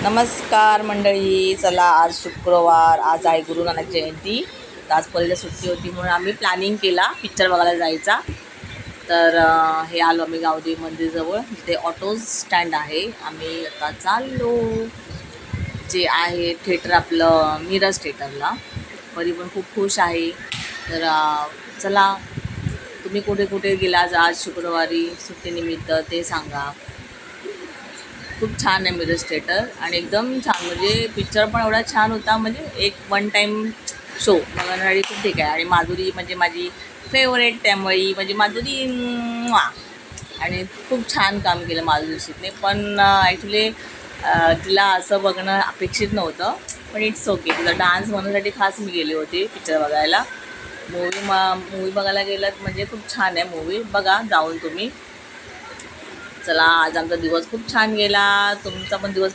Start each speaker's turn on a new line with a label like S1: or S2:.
S1: नमस्कार मंडळी, चला आज शुक्रवार, आज आहे गुरु नानक जयंती. तर आज पहिल्या सुट्टी होती म्हणून आम्ही प्लॅनिंग केला पिक्चर बघायला जायचा. तर हे आलो आम्ही गावदेवी मंदिरजवळ, जिथे ऑटो स्टँड आहे. आम्ही आता चाललो जे आहे थिएटर आपलं मिरज थिएटरला. परी पण खूप खुश आहे. तर चला, तुम्ही कुठे कुठे गेला आज शुक्रवारी सुट्टीनिमित्त ते सांगा. खूप छान आहे मिरज थिएटर आणि एकदम छान, म्हणजे पिक्चर पण एवढा छान होता, म्हणजे एक वन टाईम शो बघण्यासाठी खूप ठीक आहे. आणि माधुरी म्हणजे माझी फेवरेट, त्यामुळे म्हणजे माधुरी आणि खूप छान काम केलं माधुरी दीक्षितने. पण ॲक्च्युली तिला असं बघणं अपेक्षित नव्हतं, पण इट्स ओके. तिला डान्स बनवण्यासाठी खास मी गेले होते पिक्चर बघायला. मूवी बघायला गेलात म्हणजे खूप छान आहे मूवी, बघा जाऊन तुम्ही. चला, आज आमचा दिवस खूप छान गेला, तुमचा पण दिवस